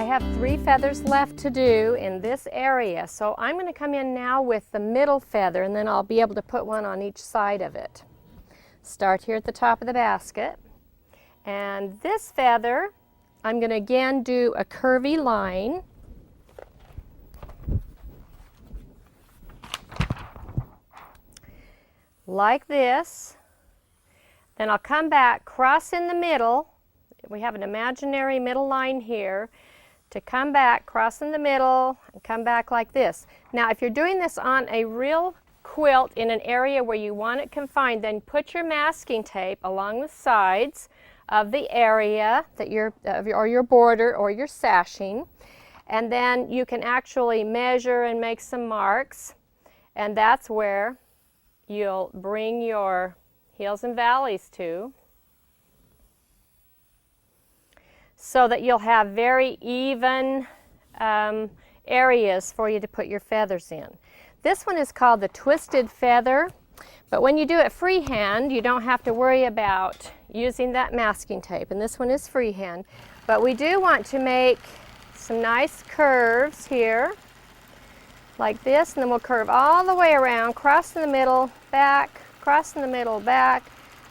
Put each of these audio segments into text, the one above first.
have 3 feathers left to do in this area, so I'm going to come in now with the middle feather, and then I'll be able to put one on each side of it. Start here at the top of the basket, and this feather I'm going to again do a curvy line. Like this. Then I'll come back, cross in the middle. We have an imaginary middle line here. To come back, cross in the middle, and come back like this. Now, if you're doing this on a real quilt in an area where you want it confined, then put your masking tape along the sides of the area that you're, or your border or your sashing, and then you can actually measure and make some marks, and that's where you'll bring your heels and valleys to, so that you'll have very even areas for you to put your feathers in. This one is called the twisted feather, but when you do it freehand, you don't have to worry about using that masking tape, and this one is freehand. But we do want to make some nice curves here, like this, and then we'll curve all the way around, cross in the middle, back, cross in the middle, back,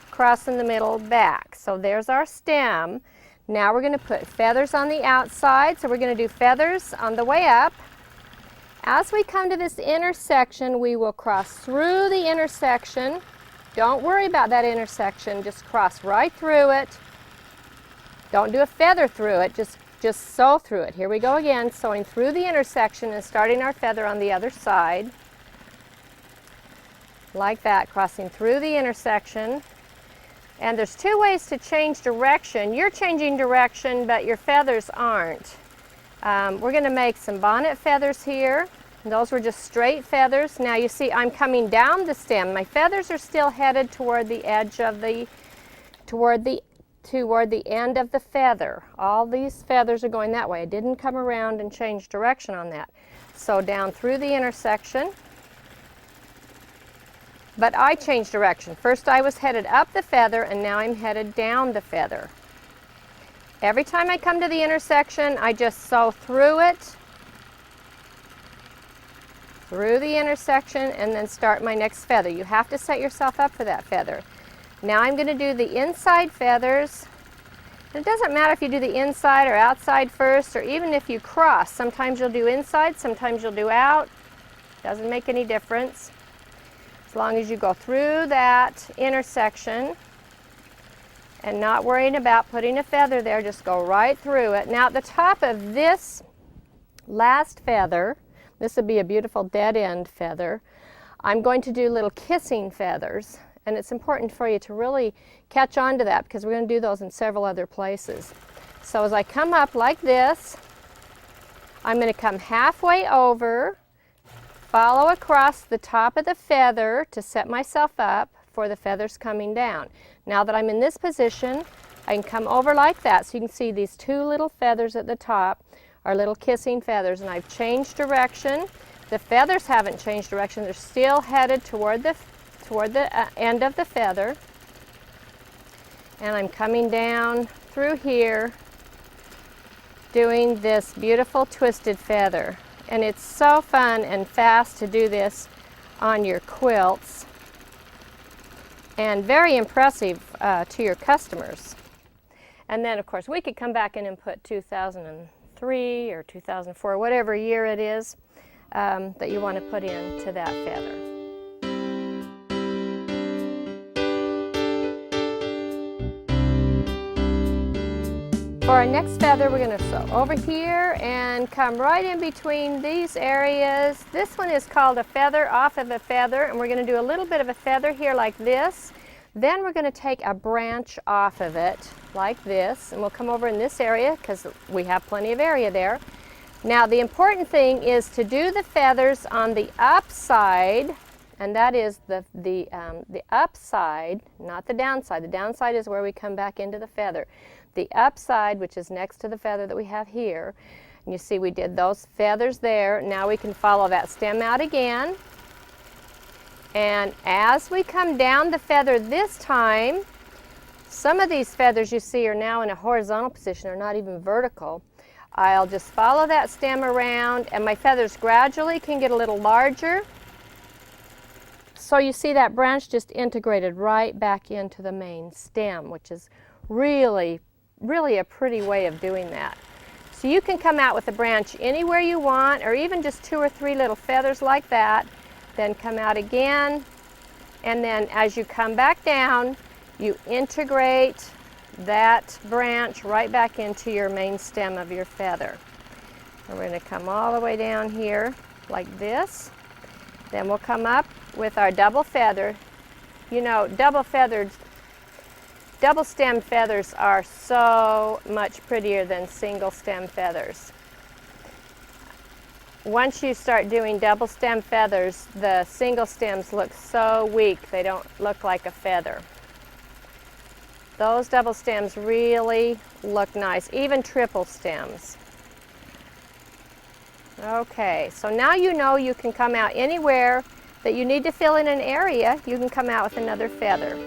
cross in the middle, back. So there's our stem. Now we're going to put feathers on the outside, so we're going to do feathers on the way up. As we come to this intersection, we will cross through the intersection. Don't worry about that intersection, just cross right through it. Don't do a feather through it, just sew through it. Here we go again, sewing through the intersection and starting our feather on the other side. Like that, crossing through the intersection. And there's 2 ways to change direction. You're changing direction, but your feathers aren't. We're going to make some bonnet feathers here. Those were just straight feathers. Now you see I'm coming down the stem. My feathers are still headed toward the edge of the, toward the end of the feather. All these feathers are going that way. I didn't come around and change direction on that. So down through the intersection. But I changed direction. First I was headed up the feather, and now I'm headed down the feather. Every time I come to the intersection, I just sew through it, through the intersection, and then start my next feather. You have to set yourself up for that feather. Now I'm going to do the inside feathers. It doesn't matter if you do the inside or outside first, or even if you cross. Sometimes you'll do inside, sometimes you'll do out. Doesn't make any difference. As long as you go through that intersection and not worrying about putting a feather there, just go right through it. Now at the top of this last feather, this would be a beautiful dead end feather, I'm going to do little kissing feathers, and it's important for you to really catch on to that because we're going to do those in several other places. So as I come up like this, I'm going to come halfway over, follow across the top of the feather to set myself up for the feathers coming down. Now that I'm in this position, I can come over like that, so you can see these 2 little feathers at the top are little kissing feathers, and I've changed direction. The feathers haven't changed direction. They're still headed toward the end of the feather. And I'm coming down through here doing this beautiful twisted feather. And it's so fun and fast to do this on your quilts, and very impressive to your customers. And then of course we could come back in and put 2003 or 2004, whatever year it is that you want to put into that feather. For our next feather, we're going to sew over here and come right in between these areas. This one is called a feather off of a feather, and we're going to do a little bit of a feather here like this. Then we're going to take a branch off of it like this, and we'll come over in this area because we have plenty of area there. Now the important thing is to do the feathers on the upside, and that is the upside, not the downside. The downside is where we come back into the feather. The upside, which is next to the feather that we have here, and you see we did those feathers there. Now we can follow that stem out again, and as we come down the feather this time, some of these feathers you see are now in a horizontal position, they're not even vertical. I'll just follow that stem around, and my feathers gradually can get a little larger. So you see that branch just integrated right back into the main stem, which is really, really a pretty way of doing that. So you can come out with a branch anywhere you want, or even just 2 or 3 little feathers like that, then come out again, and then as you come back down, you integrate that branch right back into your main stem of your feather. And we're going to come all the way down here like this. Then we'll come up with our double feather. You know, double stem feathers are so much prettier than single stem feathers. Once you start doing double stem feathers, the single stems look so weak, they don't look like a feather. Those double stems really look nice, even triple stems. Okay, so now you know you can come out anywhere that you need to fill in an area, you can come out with another feather.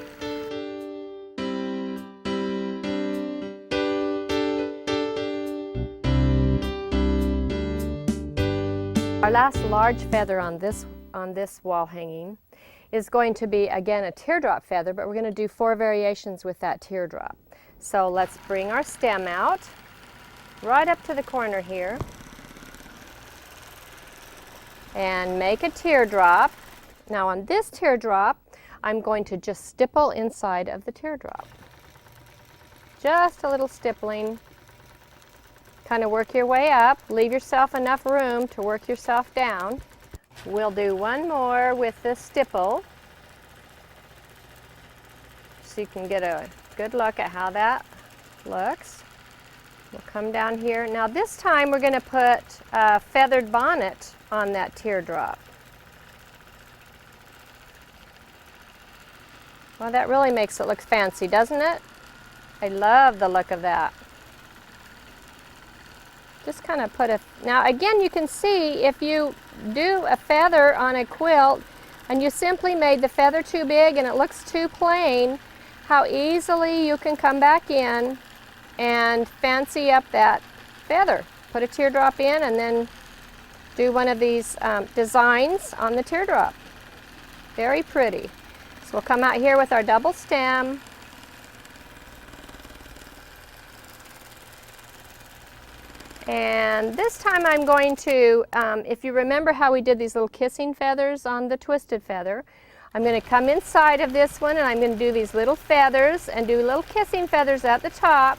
Our last large feather on this wall hanging is going to be, again, a teardrop feather, but we're going to do 4 variations with that teardrop. So let's bring our stem out right up to the corner here and make a teardrop. Now on this teardrop, I'm going to just stipple inside of the teardrop. Just a little stippling. Kind of work your way up, leave yourself enough room to work yourself down. We'll do one more with the stipple so you can get a good look at how that looks. We'll come down here. Now this time we're going to put a feathered bonnet on that teardrop. Well, that really makes it look fancy, doesn't it? I love the look of that. Just kind of put a, now again you can see if you do a feather on a quilt and you simply made the feather too big and it looks too plain, how easily you can come back in and fancy up that feather. Put a teardrop in and then do one of these designs on the teardrop. Very pretty. So we'll come out here with our double stem. And this time I'm going to, if you remember how we did these little kissing feathers on the twisted feather, I'm going to come inside of this one and I'm going to do these little feathers and do little kissing feathers at the top.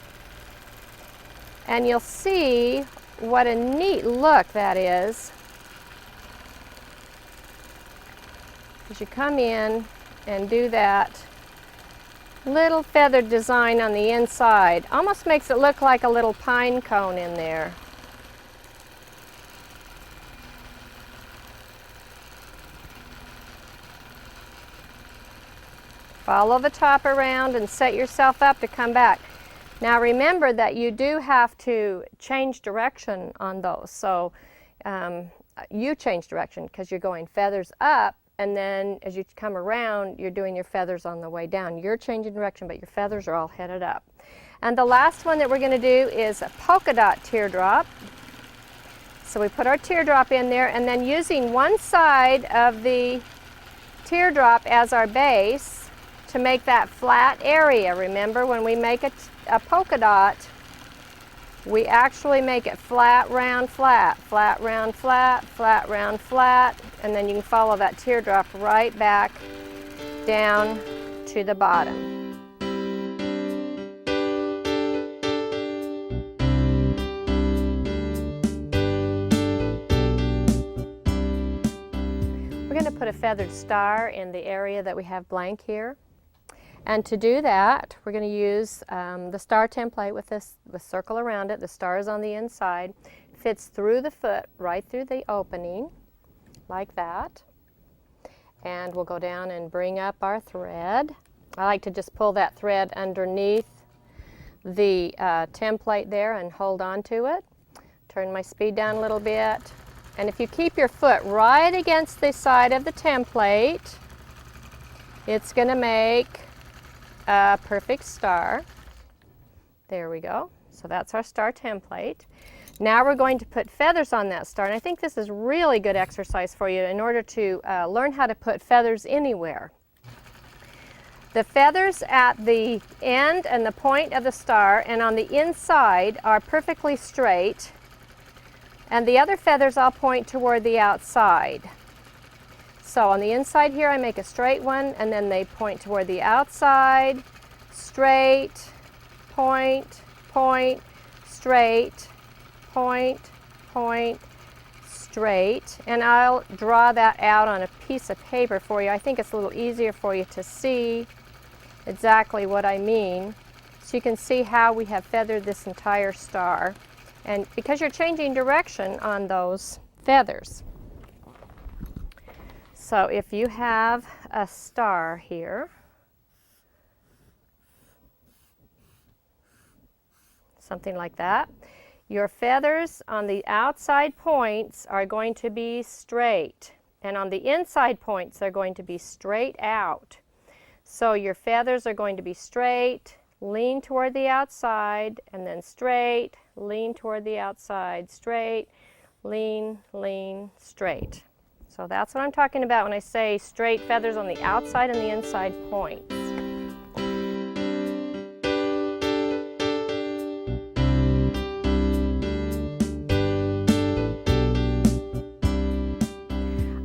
And you'll see what a neat look that is. As you come in and do that little feathered design on the inside. Almost makes it look like a little pine cone in there. Follow the top around and set yourself up to come back. Now remember that you do have to change direction on those. So you change direction because you're going feathers up, and then as you come around, you're doing your feathers on the way down. You're changing direction, but your feathers are all headed up. And the last one that we're going to do is a polka dot teardrop. So we put our teardrop in there, and then using one side of the teardrop as our base to make that flat area. Remember, when we make a polka dot, we actually make it flat, round, flat, flat, round, flat, flat, round, flat, and then you can follow that teardrop right back down to the bottom. We're going to put a feathered star in the area that we have blank here. And to do that, we're going to use the star template with this circle around it. The star is on the inside. Fits through the foot, right through the opening, like that. And we'll go down and bring up our thread. I like to just pull that thread underneath the template there and hold on to it. Turn my speed down a little bit. And if you keep your foot right against the side of the template, it's going to make a perfect star. There we go. So that's our star template. Now we're going to put feathers on that star, and I think this is really good exercise for you in order to learn how to put feathers anywhere. The feathers at the end and the point of the star and on the inside are perfectly straight, and the other feathers all point toward the outside. So on the inside here I make a straight one, and then they point toward the outside, straight, point, point, straight, point, point, straight, and I'll draw that out on a piece of paper for you. I think it's a little easier for you to see exactly what I mean, so you can see how we have feathered this entire star, and because you're changing direction on those feathers. So if you have a star here, something like that, your feathers on the outside points are going to be straight, and on the inside points they're going to be straight out. So your feathers are going to be straight, lean toward the outside, and then straight, lean toward the outside, straight, lean, lean, straight. So that's what I'm talking about when I say straight feathers on the outside and the inside points.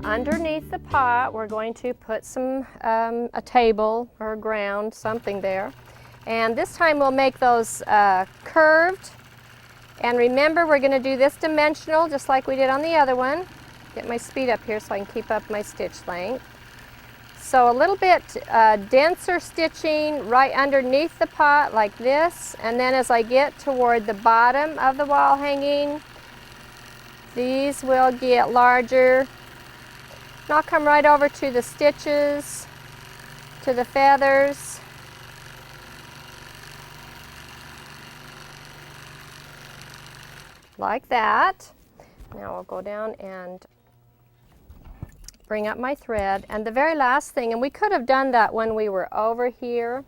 Underneath the pot, we're going to put some a table or ground, something there. And this time we'll make those curved. And remember, we're going to do this dimensional just like we did on the other one. Get my speed up here so I can keep up my stitch length. So a little bit denser stitching right underneath the pot like this. And then as I get toward the bottom of the wall hanging, these will get larger. And I'll come right over to the stitches, to the feathers. Like that. Now I'll go down and bring up my thread. And the very last thing, and we could have done that when we were over here,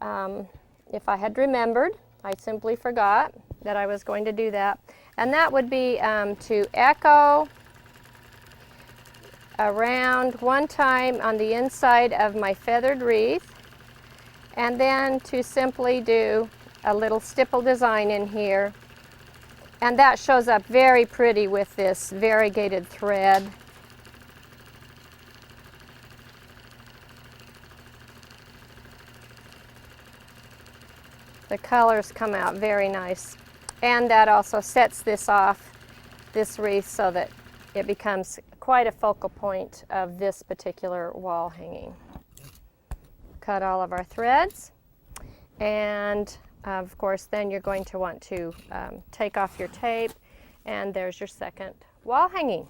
if I had remembered. I simply forgot that I was going to do that. And that would be to echo around one time on the inside of my feathered wreath, and then to simply do a little stipple design in here, and that shows up very pretty with this variegated thread. The colors come out very nice, and that also sets this off, this wreath, so that it becomes quite a focal point of this particular wall hanging. Cut all of our threads, and of course then you're going to want to take off your tape, and there's your second wall hanging.